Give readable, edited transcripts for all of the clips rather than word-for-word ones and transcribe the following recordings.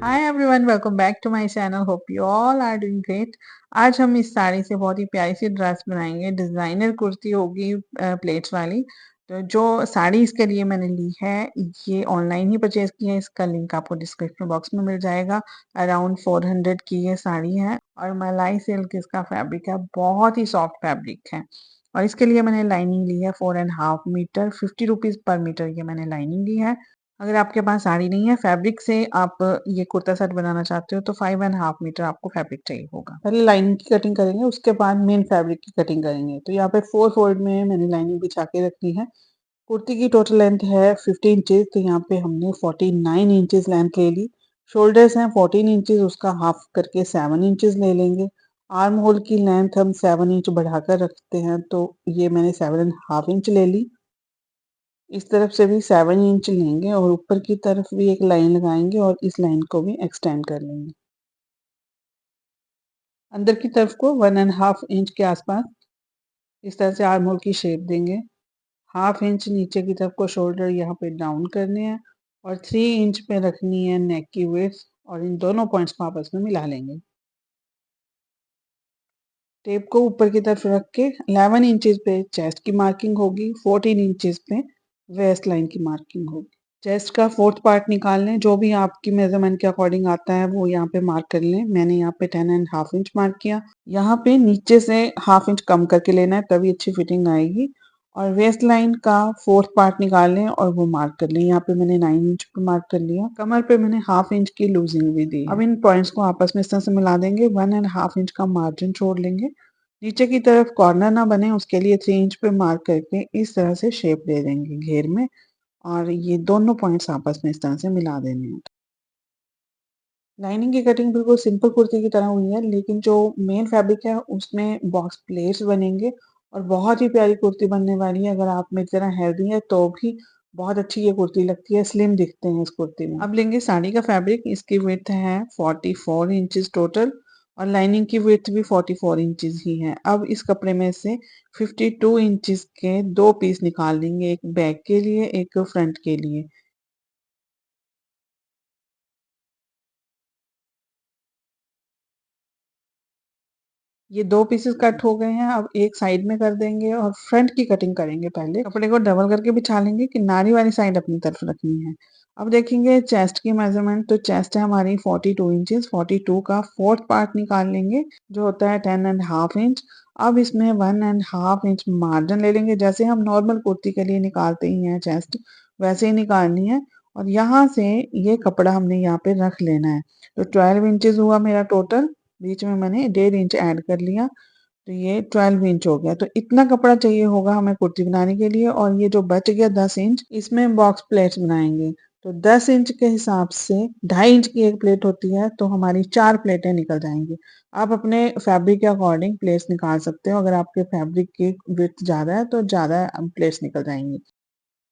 Hi everyone, welcome back to my channel. Hope you all are doing great. आज हम इस साड़ी से बहुत ही प्यारी सी ड्रेस बनाएंगे। डिजाइनर कुर्ती होगी प्लेट्स वाली। तो जो साड़ी इसके लिए मैंने ली है, ये ऑनलाइन ही परचेज की है। इसका लिंक आपको डिस्क्रिप्शन बॉक्स में मिल जाएगा। अराउंड 400 की ये साड़ी है और मलाई सिल्क इसका फैब्रिक है। बहुत ही सॉफ्ट फैब्रिक है। और इसके लिए मैंने लाइनिंग ली है 4.5 मीटर। 50 रुपीज पर मीटर ये मैंने लाइनिंग ली है। अगर आपके पास साड़ी नहीं है, फैब्रिक से आप ये कुर्ता सेट बनाना चाहते हो, तो 5.5 मीटर आपको फैब्रिक चाहिए होगा। पहले लाइनिंग की कटिंग करेंगे, उसके बाद मेन फैब्रिक की कटिंग करेंगे। तो यहाँ पे 4 फोल्ड में मैंने लाइनिंग बिछा के रखी है। कुर्ती की टोटल लेंथ है 50 इंचेस, तो यहाँ पे हमने 49 इंचेस लेंथ ले ली। शोल्डर्स हैं 14 इंचेस, उसका हाफ करके 7 इंचेस ले लेंगे। आर्म होल की लेंथ हम 7 इंच बढ़ाकर रखते हैं, तो ये मैंने 7.5 इंच ले ली। इस तरफ से भी 7 इंच लेंगे और ऊपर की तरफ भी एक लाइन लगाएंगे और इस लाइन को भी एक्सटेंड कर लेंगे। अंदर की तरफ को 1.5 इंच के आसपास इस तरह से आर्म होल की शेप देंगे। हाफ इंच नीचे की तरफ को शोल्डर यहाँ पे डाउन करने हैं और 3 इंच पे रखनी है नेक की विड्थ, और इन दोनों पॉइंट्स को आपस में मिला लेंगे। टेप को ऊपर की तरफ रख के 11 इंचेस पे चेस्ट की मार्किंग होगी, 14 इंचेस पे वेस्ट लाइन की मार्किंग होगी। चेस्ट का फोर्थ पार्ट निकाल लें, जो भी आपकी मेजरमेंट के अकॉर्डिंग आता है वो यहाँ पे मार्क कर लें। मैंने यहाँ पे 10.5 इंच मार्क किया। यहाँ पे नीचे से हाफ इंच कम करके लेना है, तभी अच्छी फिटिंग आएगी। और वेस्ट लाइन का फोर्थ पार्ट निकाल लें और वो मार्क कर लें। यहाँ पे मैंने 9 इंच पे मार्क कर लिया। कमर पे मैंने हाफ इंच की लूजिंग भी दी। अब इन पॉइंट्स को आपस में इस तरह से मिला देंगे। 1.5 इंच का मार्जिन छोड़ लेंगे। नीचे की तरफ कॉर्नर ना बने, उसके लिए 3 इंच पे मार्क करके इस तरह से शेप दे देंगे घेर में, और ये दोनों पॉइंट्स आपस में इस तरह से मिला देने हैं। लाइनिंग की कटिंग बिल्कुल सिंपल कुर्ती की तरह हुई है, लेकिन जो मेन फैब्रिक है उसमें बॉक्स प्लेट्स बनेंगे और बहुत ही प्यारी कुर्ती बनने वाली है। अगर आप मेरी तरह हेल्दी है तो भी बहुत अच्छी ये कुर्ती लगती है, स्लिम दिखते हैं इस कुर्ती में। अब लेंगे साड़ी का फैब्रिक। इसकी विड्थ है 44 इंचेस टोटल और लाइनिंग की विड्थ भी 44 इंचेस ही है। अब इस कपड़े में से 52 इंचेस के दो पीस निकाल लेंगे, एक बैक के लिए एक फ्रंट के लिए। ये दो पीसेस कट हो गए हैं। अब एक साइड में कर देंगे और फ्रंट की कटिंग करेंगे। पहले कपड़े को डबल करके बिछा लेंगे, किनारी वाली साइड अपनी तरफ रखनी है। अब देखेंगे चेस्ट की मेजरमेंट। तो चेस्ट है हमारी 42 इंचेस। 42 का फोर्थ पार्ट निकाल लेंगे, जो होता है 10.5 इंच। अब इसमें 1.5 इंच मार्जिन ले लेंगे, जैसे हम नॉर्मल कुर्ती के लिए निकालते ही हैं चेस्ट, वैसे ही निकालनी है। और यहाँ से ये कपड़ा हमने यहाँ पे रख लेना है। तो 12 इंचेस हुआ मेरा टोटल। बीच में मैंने 1.5 इंच ऐड कर लिया, तो ये 12 इंच हो गया। तो इतना कपड़ा चाहिए होगा हमें कुर्ती बनाने के लिए। और ये जो बच गया 10 इंच, इसमें बॉक्स प्लेट्स बनाएंगे। तो 10 इंच के हिसाब से 2.5 इंच की एक प्लेट होती है, तो हमारी 4 प्लेटें निकल जाएंगी। आप अपने फैब्रिक के अकॉर्डिंग प्लेट्स निकाल सकते हो। अगर आपके फैब्रिक की विड्थ ज़्यादा है तो ज़्यादा प्लेट्स निकल जाएंगी।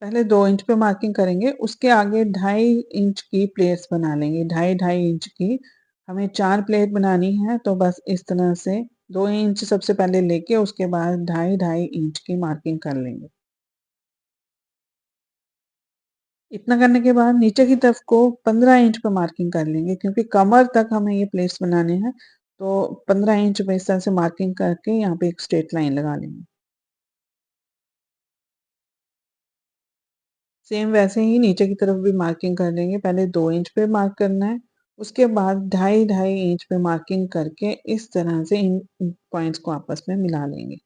पहले 2 इंच पे मार्किंग करेंगे, उसके आगे 2.5 इंच की प्लेट्स बना लेंगे। 2.5 2.5 इंच की हमें 4 प्लेट बनानी है। तो बस इस तरह से 2 इंच सबसे पहले लेके उसके बाद 2.5 2.5 इंच की मार्किंग कर लेंगे। इतना करने के बाद नीचे की तरफ को 15 इंच पे मार्किंग कर लेंगे, क्योंकि कमर तक हमें ये प्लेट्स बनाने हैं। तो 15 इंच पे इस तरह से मार्किंग करके यहाँ पे एक स्ट्रेट लाइन लगा लेंगे। सेम वैसे ही नीचे की तरफ भी मार्किंग कर लेंगे। पहले 2 इंच पे मार्क करना है, उसके बाद 2.5 2.5 इंच पे मार्किंग करके इस तरह से इन पॉइंट्स को आपस में मिला लेंगे।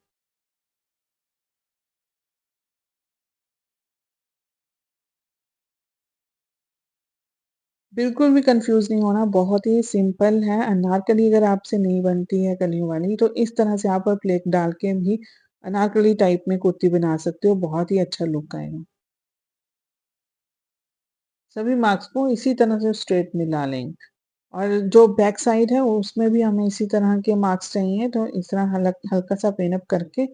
बिल्कुल भी कंफ्यूज नहीं होना, बहुत ही सिंपल है। अनारकली अगर आपसे नहीं बनती है कलियों वाली, तो इस तरह से आप प्लेट डाल के भी अनारकली टाइप में कुर्ती बना सकते हो। बहुत ही अच्छा लुक आएगा। सभी मार्क्स को इसी तरह से स्ट्रेट मिला लेंगे। और जो बैक साइड है उसमें भी हमें इसी तरह के मार्क्स चाहिए, तो इस तरह हल्का सा पेन अप करके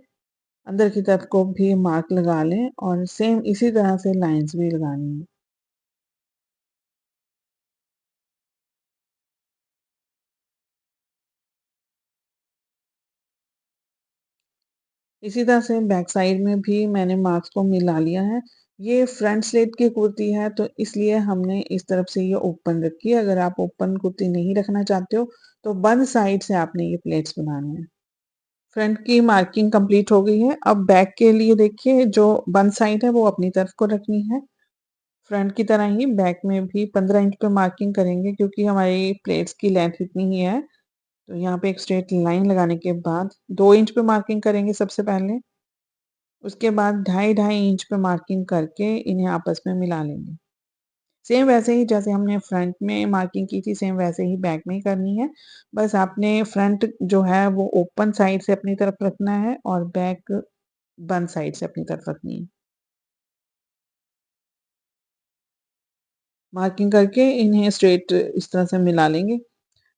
अंदर की तरफ को भी मार्क लगा लें और सेम इसी तरह से लाइंस भी लगानी है। इसी तरह से बैक साइड में भी मैंने मार्क्स को मिला लिया है। ये फ्रंट स्लिट की कुर्ती है तो इसलिए हमने इस तरफ से ये ओपन रखी है। अगर आप ओपन कुर्ती नहीं रखना चाहते हो तो बंद साइड से आपने ये प्लेट्स बनाने हैं। फ्रंट की मार्किंग कंप्लीट हो गई है। अब बैक के लिए देखिए जो बंद साइड है वो अपनी तरफ को रखनी है। फ्रंट की तरह ही बैक में भी 15 इंच पे मार्किंग करेंगे क्योंकि हमारी प्लेट्स की लेंथ इतनी ही है। तो यहाँ पे एक स्ट्रेट लाइन लगाने के बाद 2 इंच पे मार्किंग करेंगे सबसे पहले। उसके बाद ढाई-ढाई इंच पे मार्किंग करके इन्हें आपस में मिला लेंगे। सेम वैसे ही जैसे हमने फ्रंट में मार्किंग की थी सेम वैसे ही बैक में ही करनी है। बस आपने फ्रंट जो है वो ओपन साइड से अपनी तरफ रखना है और बैक बंद साइड से अपनी तरफ रखनी है। मार्किंग करके इन्हें स्ट्रेट इस तरह से मिला लेंगे।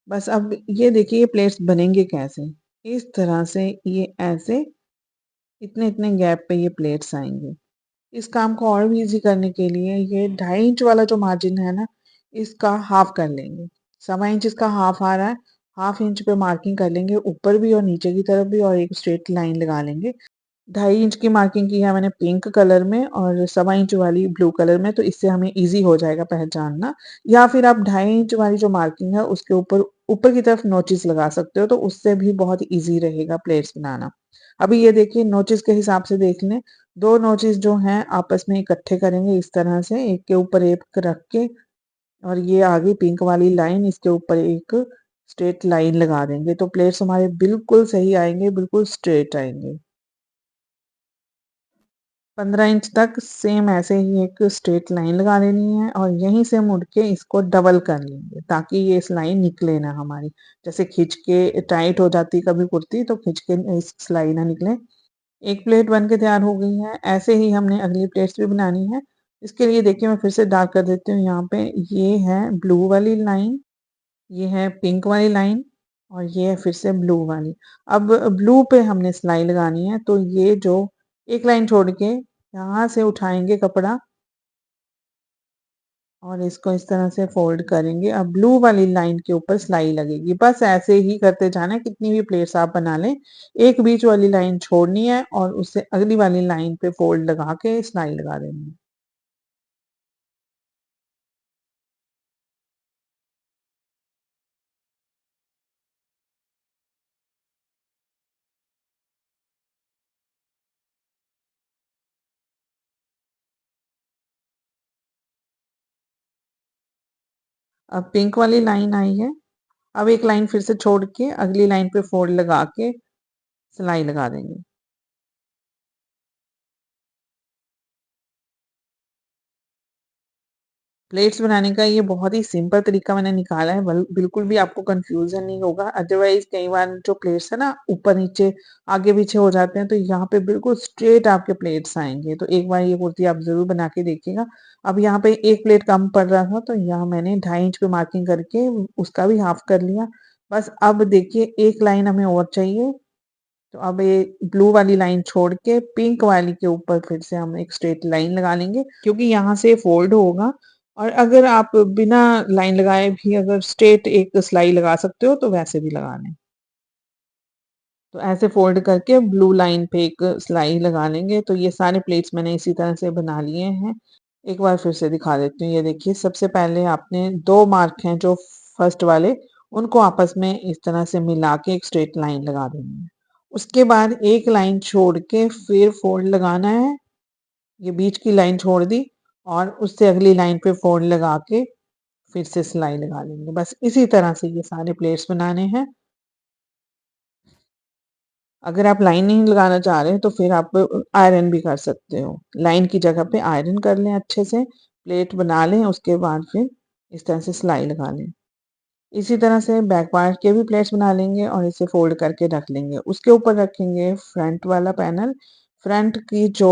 बस अब ये देखिए ये प्लेट्स बनेंगे कैसे? इस तरह से ये ऐसे इतने-इतने गैप पे ये प्लेट्स आएँगे। इस काम को और भी ईज़ी करने के लिए ये 2.5 इंच वाला जो मार्जिन है ना, इसका हाफ़ कर लेंगे। सवा इंच इसका हाफ़ आ रहा है, हाफ़ इंच पे मार्किंग कर लेंगे ऊपर भी और नीचे की तरफ भी और एक स्ट्रेट लाइन लगा लेंगे। 2.5 इंच की मार्किंग की है मैंने पिंक कलर में और सवा इंच वाली ब्लू कलर में, तो इससे हमें ईज़ी हो जाएगा पहचानना। या फिर आप 2.5 इंच वाली जो मार्किंग है उसके ऊपर ऊपर की तरफ नोचिस लगा सकते हो, तो उससे भी बहुत ईज़ी रहेगा प्लेट्स बनाना। अभी ये देखिए नोचिस के हिसाब से देख लें, 2 नोचिस जो हैं आपस में इकट्ठे करेंगे इस तरह से एक के ऊपर एक रख के और ये आ गई पिंक वाली लाइन, इसके ऊपर एक स्ट्रेट लाइन लगा देंगे, तो प्लेट्स हमारे बिल्कुल सही आएँगे, बिल्कुल स्ट्रेट आएँगे। 15 इंच तक सेम ऐसे ही एक स्ट्रेट लाइन लगा लेनी है और यहीं से मुड़ के इसको डबल कर लेंगे ताकि ये इस लाइन निकले ना हमारी। जैसे खींच के टाइट हो जाती कभी कुर्ती तो खींच के इस सिलाई ना निकले। एक प्लेट बन के तैयार हो गई है। ऐसे ही हमने अगली प्लेट्स भी बनानी है। इसके लिए देखिए मैं फिर से डार्क कर देती हूँ यहाँ पे। ये है ब्लू वाली लाइन, ये है पिंक वाली लाइन और ये है फिर से ब्लू वाली। अब ब्लू पे हमने सिलाई लगानी है तो ये जो एक लाइन छोड़ के यहाँ से उठाएँगे कपड़ा और इसको इस तरह से फ़ोल्ड करेंगे। अब ब्लू वाली लाइन के ऊपर सिलाई लगेगी। बस ऐसे ही करते जाना है, कितनी भी प्लेट्स आप बना लें। एक बीच वाली लाइन छोड़नी है और उससे अगली वाली लाइन पे फ़ोल्ड लगा के सिलाई लगा देनी है। अब पिंक वाली लाइन आई है। अब एक लाइन फिर से छोड़ के अगली लाइन पे फ़ोल्ड लगा के सिलाई लगा देंगे। प्लेट्स बनाने का ये बहुत ही सिंपल तरीका मैंने निकाला है, बिल्कुल भी आपको कन्फ्यूज़न नहीं होगा। अदरवाइज़ कई बार जो प्लेट्स है ना ऊपर-नीचे, आगे-पीछे हो जाते हैं, तो यहाँ पे बिल्कुल स्ट्रेट आपके प्लेट्स आएँगे। तो एक बार ये कुर्ती आप ज़रूर बना के देखिएगा। अब यहाँ पे 1 प्लेट कम पड़ रहा था, तो यहाँ मैंने 2.5 इंच पे मार्किंग करके उसका भी हाफ़ कर लिया। बस अब देखिए 1 लाइन हमें और चाहिए, तो अब ये ब्लू वाली लाइन छोड़ के पिंक वाली के ऊपर फिर से हम एक स्ट्रेट लाइन लगा लेंगे क्योंकि यहाँ से फोल्ड होगा। और अगर आप बिना लाइन लगाए भी अगर स्ट्रेट एक सिलाई लगा सकते हो तो वैसे भी लगा लें। तो ऐसे फोल्ड करके ब्लू लाइन पे एक सिलाई लगा लेंगे। तो ये सारे प्लेट्स मैंने इसी तरह से बना लिए हैं। एक बार फिर से दिखा देती हूँ। ये देखिए सबसे पहले आपने 2 मार्क हैं जो फर्स्ट वाले, उनको आपस में इस तरह से मिला के एक स्ट्रेट लाइन लगा देनी है। उसके बाद एक लाइन छोड़ के फिर फोल्ड लगाना है। ये बीच की लाइन छोड़ दी और उससे अगली लाइन पे फोल्ड लगा के फिर से सिलाई लगा लेंगे। बस इसी तरह से ये सारे प्लेट्स बनाने हैं। अगर आप लाइन नहीं लगाना चाह रहे हैं तो फिर आप आयरन भी कर सकते हो। लाइन की जगह पे आयरन कर लें अच्छे से, प्लेट बना लें, उसके बाद फिर इस तरह से सिलाई लगा लें। इसी तरह से बैक पार्ट के भी प्लेट्स बना लेंगे और इसे फोल्ड करके रख लेंगे। उसके ऊपर रखेंगे फ्रंट वाला पैनल। फ्रंट की जो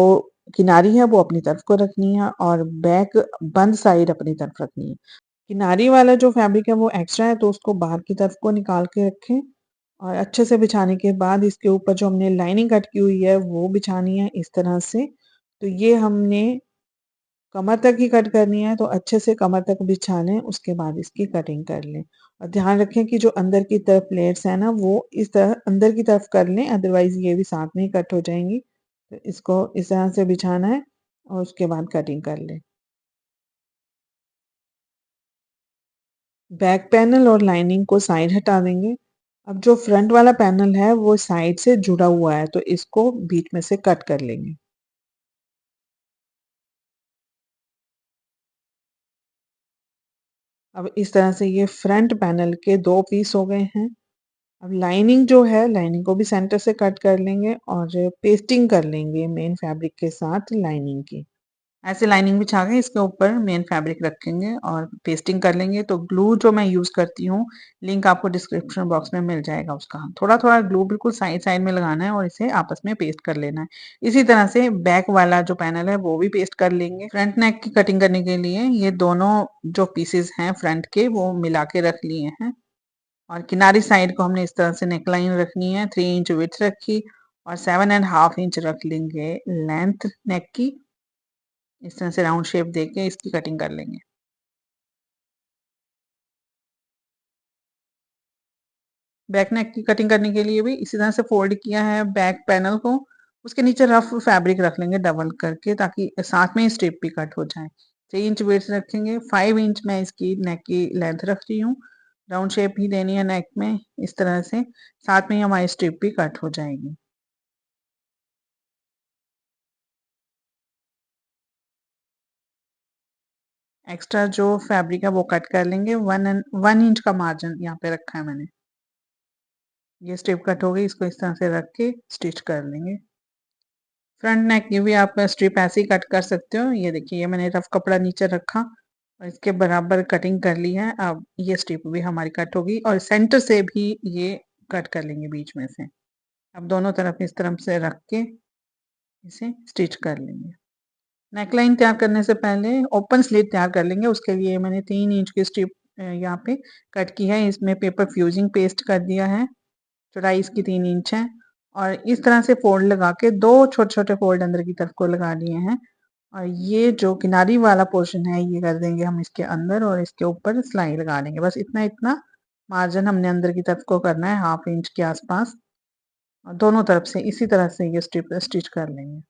किनारी है वो अपनी तरफ को रखनी है और बैक बंद साइड अपनी तरफ रखनी है। किनारी वाला जो फैब्रिक है वो एक्स्ट्रा है तो उसको बाहर की तरफ को निकाल के रखें और अच्छे से बिछाने के बाद इसके ऊपर जो हमने लाइनिंग कट की हुई है वो बिछानी है इस तरह से। तो ये हमने कमर तक ही कट करनी है तो अच्छे से कमर तक बिछा लें, उसके बाद इसकी कटिंग कर लें। और ध्यान रखें कि जो अंदर की तरफ प्लेट्स हैं ना वो इस तरह अंदर की तरफ कर लें, अदरवाइज़ ये भी साथ में ही कट हो जाएँगी। तो इसको इस तरह से बिछाना है और उसके बाद कटिंग कर लें। बैक पैनल और लाइनिंग को साइड हटा देंगे। अब जो फ्रंट वाला पैनल है वो साइड से जुड़ा हुआ है, तो इसको बीच में से कट कर लेंगे। अब इस तरह से ये फ्रंट पैनल के 2 पीस हो गए हैं। अब लाइनिंग जो है, लाइनिंग को भी सेंटर से कट कर लेंगे और पेस्टिंग कर लेंगे मेन फैब्रिक के साथ लाइनिंग की। ऐसे लाइनिंग बिछा के इसके ऊपर मेन फैब्रिक रखेंगे और पेस्टिंग कर लेंगे। तो ग्लू जो मैं यूज़ करती हूँ, लिंक आपको डिस्क्रिप्शन बॉक्स में मिल जाएगा उसका। थोड़ा-थोड़ा ग्लू बिल्कुल साइड-साइड में लगाना है और इसे आपस में पेस्ट कर लेना है। इसी तरह से बैक वाला जो पैनल है वो भी पेस्ट कर लेंगे। फ्रंट नेक की कटिंग करने के लिए ये दोनों जो पीसेस हैं फ्रंट के वो मिला के रख लिए हैं और किनारी साइड को हमने इस तरह से नेकलाइन रखनी है। 3 इंच विड्थ रखी और 7.5 इंच रख लेंगे लेंथ नेक की। इस तरह से राउंड शेप देके इसकी कटिंग कर लेंगे। बैक नेक की कटिंग करने के लिए भी इसी तरह से फोल्ड किया है बैक पैनल को। उसके नीचे रफ फैब्रिक रख लेंगे डबल करके, ताकि साथ में ही स्ट्रिप भी कट हो जाए। 3 इंच विड्थ रखेंगे, 5 इंच मैं इसकी नेक की लेंथ रख रही हूँ। राउंड शेप ही देनी है नेक में इस तरह से, साथ में ही हमारी स्ट्रिप भी कट हो जाएगी। एक्स्ट्रा जो फैब्रिक है वो कट कर लेंगे। 1 इंच का मार्जिन यहाँ पे रखा है मैंने। ये स्ट्रिप कट हो गई, इसको इस तरह से रख के स्टिच कर लेंगे। फ्रंट नेक की भी आप स्ट्रिप ऐसे ही कट कर सकते हो। ये देखिए, ये मैंने रफ कपड़ा नीचे रखा और इसके बराबर कटिंग कर ली है। अब ये स्ट्रिप भी हमारी कट होगी और सेंटर से भी ये कट कर लेंगे बीच में से। अब दोनों तरफ इस तरफ से रख के इसे स्टिच कर लेंगे। नेकलाइन तैयार करने से पहले ओपन स्लिट तैयार कर लेंगे। उसके लिए मैंने 3 इंच की स्ट्रिप यहाँ पे कट की है। इसमें पेपर फ्यूजिंग पेस्ट कर दिया है। चौड़ाई इसकी 3 इंच है और इस तरह से फोल्ड लगा के 2 छोटे-छोटे फोल्ड अंदर की तरफ को लगा लिए हैं और ये जो किनारी वाला पोर्शन है ये कर देंगे हम इसके अंदर और इसके ऊपर सिलाई लगा लेंगे। बस इतना-इतना मार्जिन हमने अंदर की तरफ को करना है, 1/2 इंच के आसपास। और दोनों तरफ से इसी तरह से ये स्ट्रिप स्टिच कर लेंगे।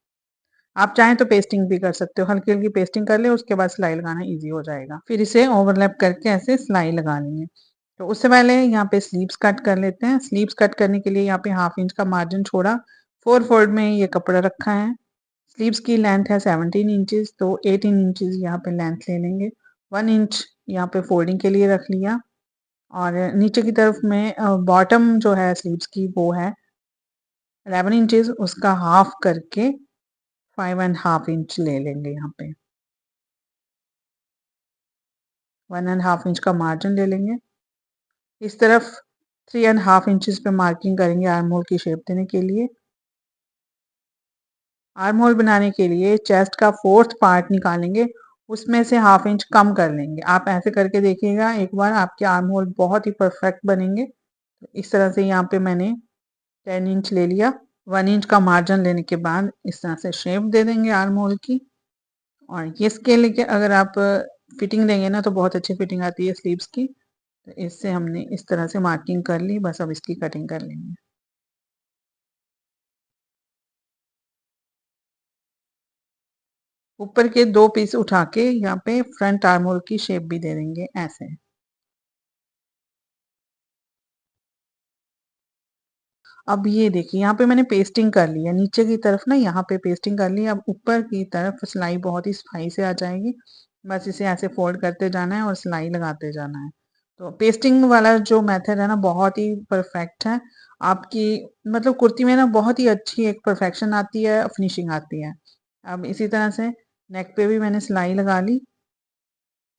आप चाहें तो पेस्टिंग भी कर सकते हो, हल्की-हल्की पेस्टिंग कर लें, उसके बाद सिलाई लगाना ईज़ी हो जाएगा। फिर इसे ओवरलैप करके ऐसे सिलाई लगा लेंगे। तो उससे पहले यहाँ पे स्लीव्स कट कर लेते हैं। स्लीव्स कट करने के लिए यहाँ पे 1/2 इंच का मार्जिन छोड़ा, 4 फोल्ड में ये कपड़ा रखा है। स्लीव्स की लेंथ है 17 इंचेस, तो 18 इंचेस यहाँ पे लेंथ ले लेंगे। 1 इंच यहाँ पे फोल्डिंग के लिए रख लिया और नीचे की तरफ में बॉटम जो है स्लीव्स की वो है 11 इंचेस, उसका हाफ करके 5.5 इंच ले लेंगे यहाँ पे। 1.5 इंच का मार्जिन ले लेंगे। इस तरफ 3.5 इंचेस पे मार्किंग करेंगे आर्म होल की शेप देने के लिए। आर्म होल बनाने के लिए चेस्ट का 4th पार्ट निकालेंगे, उसमें से 1/2 इंच कम कर लेंगे। आप ऐसे करके देखिएगा, एक बार आपके आर्म होल बहुत ही परफेक्ट बनेंगे। तो इस तरह से यहाँ पे मैंने 10 इंच ले लिया। 1 इंच का मार्जिन लेने के बाद इस तरह से शेप दे देंगे आर्म होल की। और ये स्केल लेके अगर आप फिटिंग देंगे ना तो बहुत अच्छी फिटिंग आती है स्लीव्स की। तो इससे हमने इस तरह से मार्किंग कर ली, बस अब इसकी कटिंग कर लेंगे। ऊपर के 2 पीस उठा के यहाँ पे फ्रंट आर्म होल की शेप भी दे देंगे ऐसे। अब ये देखिए, यहाँ पे मैंने पेस्टिंग कर ली है। नीचे की तरफ ना यहाँ पे पेस्टिंग कर ली है। अब ऊपर की तरफ सिलाई बहुत ही सफाई से आ जाएगी। बस इसे ऐसे फोल्ड करते जाना है और सिलाई लगाते जाना है। तो पेस्टिंग वाला जो मेथड है ना बहुत ही परफेक्ट है। आपकी मतलब कुर्ती में ना बहुत ही अच्छी एक परफेक्शन आती है, फिनिशिंग आती है। अब इसी तरह से नेक पे भी मैंने सिलाई लगा ली।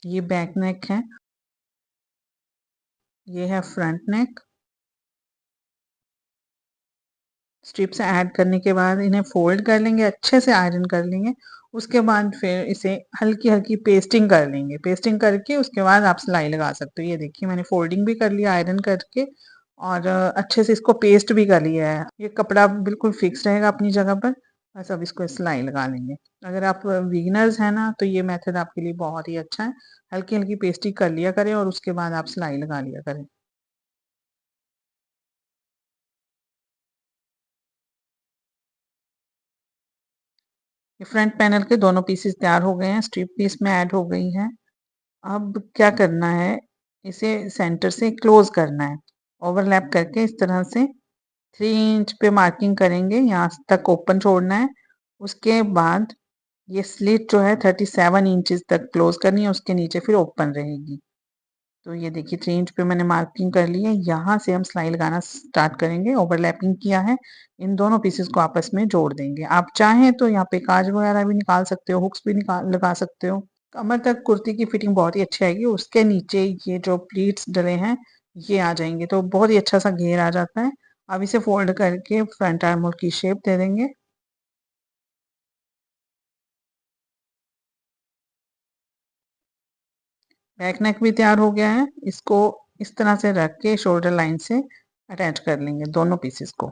ये बैक नेक है, ये है फ्रंट नेक। स्ट्रिप्स ऐड करने के बाद इन्हें फोल्ड कर लेंगे, अच्छे से आयरन कर लेंगे। उसके बाद फिर इसे हल्की-हल्की पेस्टिंग कर लेंगे। पेस्टिंग करके उसके बाद आप सिलाई लगा सकते हो। ये देखिए, मैंने फोल्डिंग भी कर लिया आयरन करके और अच्छे से इसको पेस्ट भी कर लिया है। ये कपड़ा बिल्कुल फिक्स रहेगा अपनी जगह पर। बस अब इसको सिलाई लगा लेंगे। अगर आप बिगिनर्स हैं ना तो ये मेथड आपके लिए बहुत ही अच्छा है। हल्की-हल्की पेस्टिंग कर लिया करें और उसके बाद आप सिलाई लगा लिया करें। ये फ्रंट पैनल के दोनों पीसेस तैयार हो गए हैं, स्ट्रिप भी इसमें ऐड हो गई है। अब क्या करना है, इसे सेंटर से क्लोज करना है, ओवरलैप करके इस तरह से 3 इंच पे मार्किंग करेंगे, यहाँ तक ओपन छोड़ना है। उसके बाद ये स्लिट जो है 37 इंचेस तक क्लोज करनी है, उसके नीचे फिर ओपन रहेगी। तो ये देखिए 3 इंच पे मैंने मार्किंग कर ली है, यहाँ से हम सिलाई लगाना स्टार्ट करेंगे। ओवरलैपिंग किया है, इन दोनों पीसेस को आपस में जोड़ देंगे। आप चाहें तो यहाँ पे काज वगैरह भी निकाल सकते हो, हुक्स भी निकाल लगा सकते हो। कमर तक कुर्ती की फिटिंग बहुत ही अच्छी आएगी, उसके नीचे ये जो प्लीट्स डले हैं ये आ जाएंगे, तो बहुत ही अच्छा सा घेर आ जाता है। अब इसे फोल्ड करके फ्रंट आर्म होल की शेप दे देंगे। बैक नेक भी तैयार हो गया है, इसको इस तरह से रख के शोल्डर लाइन से अटैच कर लेंगे दोनों पीसेस को।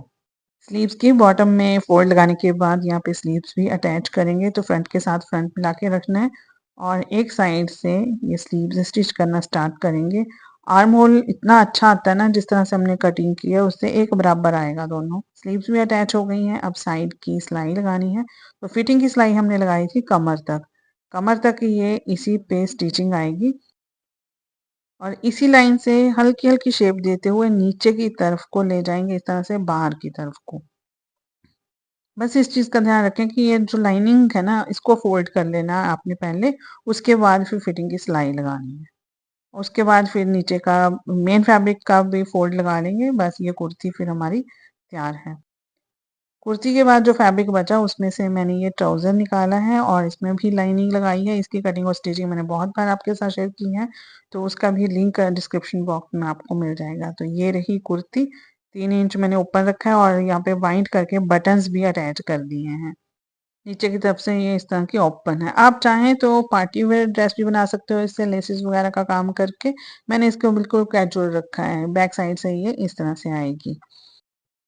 स्लीव्स की बॉटम में फोल्ड लगाने के बाद यहाँ पे स्लीव्स भी अटैच करेंगे, तो फ्रंट के साथ फ्रंट मिला के रखना है और एक साइड से ये स्लीव्स स्टिच करना स्टार्ट करेंगे। आर्म होल इतना अच्छा आता है ना, जिस तरह से हमने कटिंग की है उससे एक बराबर आएगा दोनों। स्लीव्स भी अटैच हो गई हैं, अब साइड की सिलाई लगानी है। तो फिटिंग की सिलाई हमने लगाई थी कमर तक, कमर तक ये इसी पे स्टिचिंग आएगी और इसी लाइन से हल्की हल्की शेप देते हुए नीचे की तरफ को ले जाएंगे, इस तरह से बाहर की तरफ को। बस इस चीज़ का ध्यान रखें कि ये जो लाइनिंग है ना, इसको फोल्ड कर लेना है आपने पहले, उसके बाद फिर फिटिंग की सिलाई लगानी है। उसके बाद फिर नीचे का मेन फैब्रिक का भी फोल्ड लगा लेंगे, बस ये कुर्ती फिर हमारी तैयार है। कुर्ती के बाद जो फैब्रिक बचा उसमें से मैंने ये ट्राउज़र निकाला है और इसमें भी लाइनिंग लगाई है। इसकी कटिंग और स्टिचिंग मैंने बहुत बार आपके साथ शेयर की है, तो उसका भी लिंक डिस्क्रिप्शन बॉक्स में आपको मिल जाएगा। तो ये रही कुर्ती, 3 इंच मैंने ऊपर रखा है और यहाँ पे वाइंड करके बटन्स भी अटैच कर दिए हैं। नीचे की तरफ से ये इस तरह की ओपन है। आप चाहें तो पार्टी वेयर ड्रेस भी बना सकते हो इससे लेसेस वगैरह का काम करके। मैंने इसको बिल्कुल कैजुअल रखा है, बैक साइड से ये इस तरह से आएगी।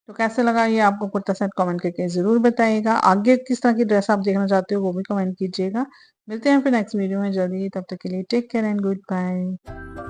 तो कैसा लगा ये आपको कुर्ता सेट कमेंट करके ज़रूर बताइएगा। आगे किस तरह की ड्रेस आप देखना चाहते हो वो भी कमेंट कीजिएगा। मिलते हैं फिर नेक्स्ट वीडियो में जल्दी, तब तक के लिए take care and good bye.